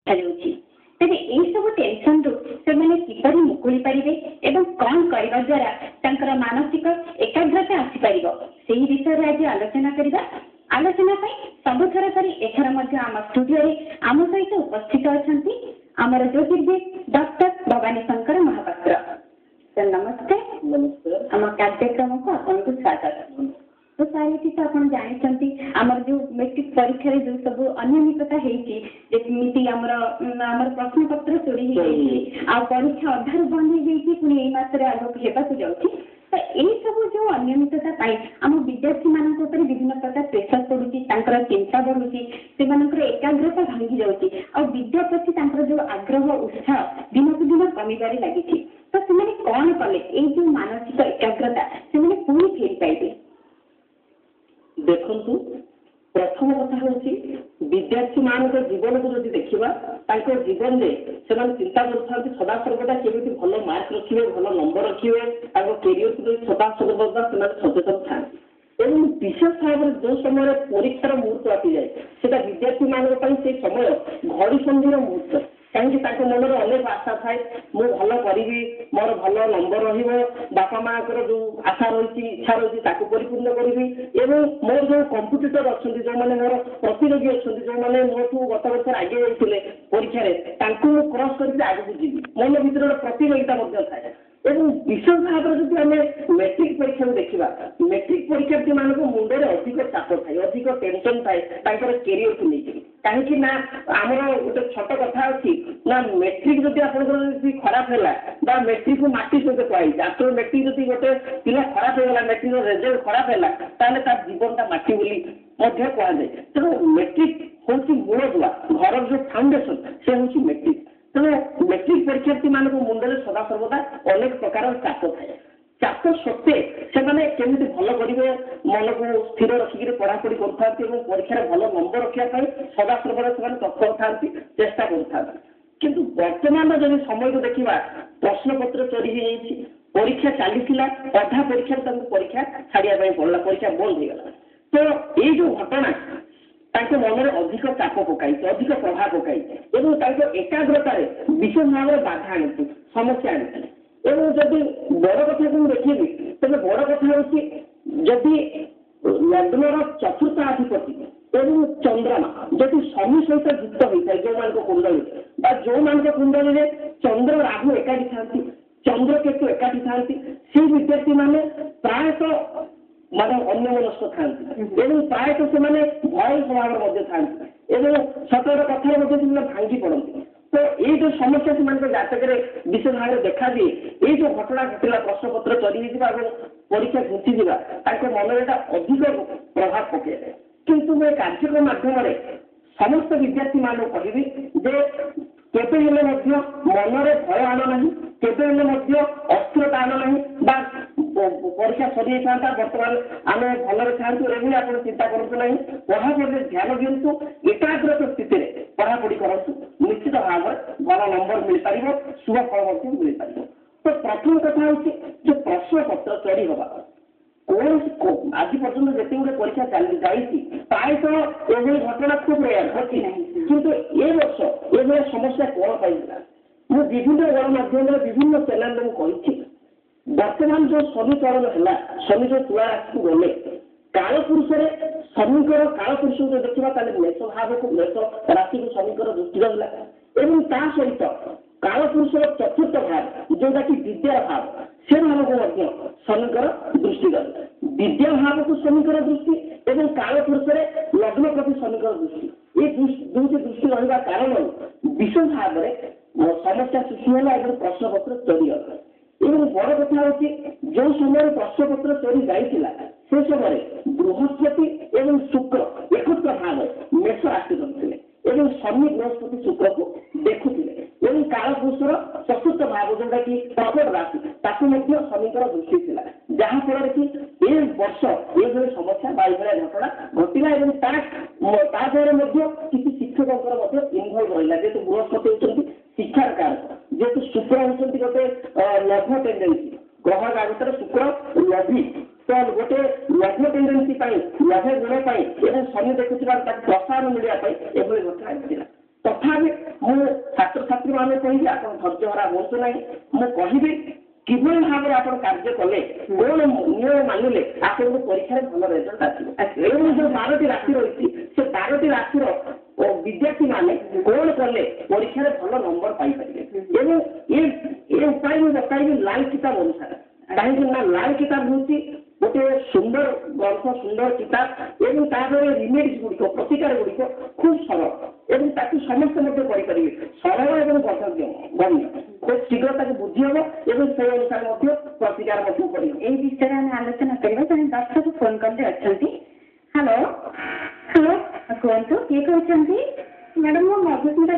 ଦେଖାଯାଉଛି। ତେବେ ଏହିସବୁ ଟେନସନରୁ ସେମାନେ କିପରି ମୁକୁଳି ପାରିବେ ଏବଂ କ'ଣ କରିବା ଦ୍ୱାରା ତାଙ୍କର ମାନସିକ ଏକାଗ୍ରତା ଆସିପାରିବ ସେହି ବିଷୟରେ ଆଜି ଆଲୋଚନା କରିବା। ଆଲୋଚନା ପାଇଁ ସବୁଥର ପରି ଏଥର ମଧ୍ୟ ଆମ ଷ୍ଟୁଡିଓରେ ଆମ ସହିତ ଉପସ୍ଥିତ ଅଛନ୍ତି ଆମର ଜ୍ୟୋତିର୍ବିଦ ଡକ୍ଟର ଭବାନୀ ଶଙ୍କର ମହାପାତ୍ର। ସାର୍ ନମସ୍କାର। नमस्कार। ଆମ କାର୍ଯ୍ୟକ୍ରମକୁ ଆପଣଙ୍କୁ ସ୍ୱାଗତ। तो सार ये तो आप जानते आमर जो मेट्रिक परीक्षा जो सब अनियमितता होती आमर प्रश्न पत्र चोरी आ परीक्षा अधार बंद हो पुणी यही मसरे आगक होगा जाऊँगी तो यही सब जो अनियमितता आम विद्यार्थी मान विभिन्न प्रकार प्रेसर पड़ुची चिंता बढ़ुची से एकाग्रता भांगी जाऊँगी आ विद्या प्रति जो आग्रह उत्साह दिनक दिन कमिबार लगी तो से कौन कले ये जो मानसिक एकाग्रता से पुणी फेरी पाइबे। देखु प्रथम कथा हूँ विद्यार्थी मान जीवन को जब देखा जीवन में से चिंता कर सदा सर्वदा केमी भल मार्क रखिए भल नंबर रखिए कैरियर को सदा सर्वदा सचेतन था विशेष भाव में जो समय परीक्षार मुहूर्त आसी जाए से विद्यार्थी मान से समय घड़ी संधि मुहूर्त कहीं मन में अनेक आशा थाए मु भल करी मोर भल नंबर रपा माँ जो आशा रही इच्छा रही परिपूर्ण करी मोर जो कंपिटिटर अच्छा जो मैंने मोर प्रतियोगी अच्छा जो मैंने मोठू गत वर्ष आगे जाते परीक्षा क्रॉस करके आगे जी मन भर गोटे प्रतियोगिता थाए विशेष भाव में जब आम मेट्रिक परीक्षा को देखा मेट्रिक परीक्षार्थी मान मुंडे अधिक चाप थाए अधिक टेंशन थाए कैरियर को लेकिन कहीं आमर गोटे छोट कथा अच्छी ना मेट्रिक जब आप खराब है मेट्रिक को माटी सहित कहुई आफ्टर मेट्रिक जब गोटे पिला खराब होगा मेट्रिक रिजल्ट खराब है जीवनटा माटी बोली कहुए तेणु मेट्रिक हूँ मूल दुआ घर जो फाउंडेसन से हूँ मेट्रिक तेणु मेट्रिक परीक्षार्थी मान मुंडे सदा सर्वदा अनेक प्रकार चाप थाए चाप सत्वे से केमी भल करेंगे मन को स्थिर रखिक पढ़ापढ़ी कर परीक्षार भल नंबर रखापी सदा सर्वदा से तत्पर था चेष्टा कर किंतु वर्तमान जब समय को देखा प्रश्न पत्र चोरी हो जाए परीक्षा चली अधा परीक्षा परीक्षा छाड़िया पड़ा परीक्षा बंद हो गला तो ये जो घटना मन में अधिक चाप पकाई अधिक प्रभाव पकाई एकाग्रतार विशेष भाव में बाधा आनी समस्या आनी जब बड़ कथा को देखी तेज बड़ कथा हूँ जदि लग्नर चतुर्थ अधिपति एवं चंद्रमा जब शनि सहित युक्त होता है जो मान कुंडली जो मान कुंडली में चंद्र राहु एकाठी था चंद्र केतु एकाठी था से विद्यार्थी माने प्रायतः माने अन्यमनस्क था प्रायतः से भय स्वभाव था सतर कथा भांगी पड़ती तो ये जो समस्या से जातक विशेष भाव में देखा दिए ये जो घटना घटला प्रश्न पत्र चली परीक्षा घुंची जा मन में अधिक प्रभाव पकड़े किंतु मैं कार्यक्रम माध्यम समस्त विद्यार्थी मान कहि केबे मनरे भय आना ना केबे अस्थिरता आना ना परीक्षा सरी था बर्तमान आम भलरे था आप चिंता करूँ ना पढ़ापढ़ी ध्यान दिंतु एकाग्रत स्थित पढ़ापढ़ी करूँ निश्चित भाव में भल नंबर मिल पार शुभ फल मिल पार तो प्रथम कथा हूँ जो प्रश्न पत्र चोरी हवा कौन आज पर्यटन जिते गुटे परीक्षा चली प्रायतः ये घटना खूब रेयर घटी ना किंतु ए वर्ष ये समस्या कौन पाई मुझे विभिन्न गणमाध्यम विभिन्न चैनल में कही वर्तमान जो समीकरण है शनि जो तुला राशि को गले कालपुरुष शनिकर कालपुरुष जो देखा मेष भाव को मेष राशि को शनिकर दृष्टि रहा सहित कालपुरुष चतुर्थ भाव जोटा कि विद्या भाव से भाव को शनिकर दृष्टि रहा विद्या भाव को शनिकर दृष्टि एवं कालपुरुष लग्न प्रति शनिकर दृष्टि ये दुईटी दृष्टि रहा कारण विशेष भाव में समस्या सृष्टि है प्रश्न पत्र चोरी है एवं बड़ कथा हूँ जो समय प्रश्न पत्र चोरी जाइला से समय बृहस्पति एवं शुक्र एकत्र भाव मेष राशि रखते एवं शनि बृहस्पति शुक्र को देखुले एवं कालपुरुषर चतुर्थ भाव जोटा कि प्रकट राशि शनिकर दृष्टि थी जहाँफल कि ए वर्ष ये समस्या घटना घटला किसी शिक्षक इनभल्व रहा जेहतु बृहस्पति होती शिक्षार कारक जेहतु शुक्र होती गोटे लघु टेंडेन्सी ग्रह कागज शुक्र लघी तो गोटे लघु टेंडेन्सी लघु गुण शनि देखुवा प्रसारण मिलने घटना घटना ତଥାପି ମୁଁ ଛାତ୍ରଛାତ୍ରୀ ମାନେ କହିବି ଆପଣ ଧୈର୍ଯ୍ୟ ହରା ହୁଅନ୍ତୁ ନାହିଁ। ମୁଁ କହିବି କିଭଳି ଭାବରେ ଆପଣ କାର୍ଯ୍ୟ କଲେ କଣ ନିୟମ ମାନିଲେ ଆପଣଙ୍କୁ ପରୀକ୍ଷାରେ ଭଲ ରେଜଲ୍ଟ ଆସିବ। ଏବଂ ଯୋଉ 12ଟି ରାଶି ରହିଛି ସେ 12ଟି ରାଶିର ବିଦ୍ୟାର୍ଥୀ ମାନେ କଣ କଲେ ପରୀକ୍ଷାରେ ଭଲ ନମ୍ବର ପାଇପାରିବେ। ଏବଂ ଏ ଉପାୟ ମୁଁ ବତାଇବି ଲାଲ କିତାବ ଅନୁସାରେ। କାହିଁକି ନା ଲାଲ କିତାବ ହେଉଛି ଗୋଟେ ସୁନ୍ଦର ଗ୍ରନ୍ଥ, ସୁନ୍ଦର କିତାବ ଏବଂ ତାର ରିମେଡିସ୍ ଗୁଡ଼ିକ ପ୍ରତିକାର ଗୁଡ଼ିକ ଖୁବ ସରଳ ଏବଂ ତାକୁ ସମସ୍ତେ ମଧ୍ୟ କରିପାରିବେ। ସରଳ ଏବଂ ଗମ୍ୟ ଖୁବ ଶୀଘ୍ର ତାକୁ ବୁଝି ହେବ ଏବଂ ସେହି ଅନୁସାରେ ମଧ୍ୟ ପ୍ରତିକାର ମଧ୍ୟ କରିବ। এই বিষয়ে ଆମେ ଆଲୋଚନା କରିବା। ଜଣେ ଦର୍ଶକ ଫୋନ କଲେ ଅଛନ୍ତି। ହ୍ୟାଲୋ ହ୍ୟାଲୋ କୁହନ୍ତୁ, କିଏ କହୁଛନ୍ତି? ମ୍ୟାଡାମ ମୁଁ ମଧୁସ୍ମିତା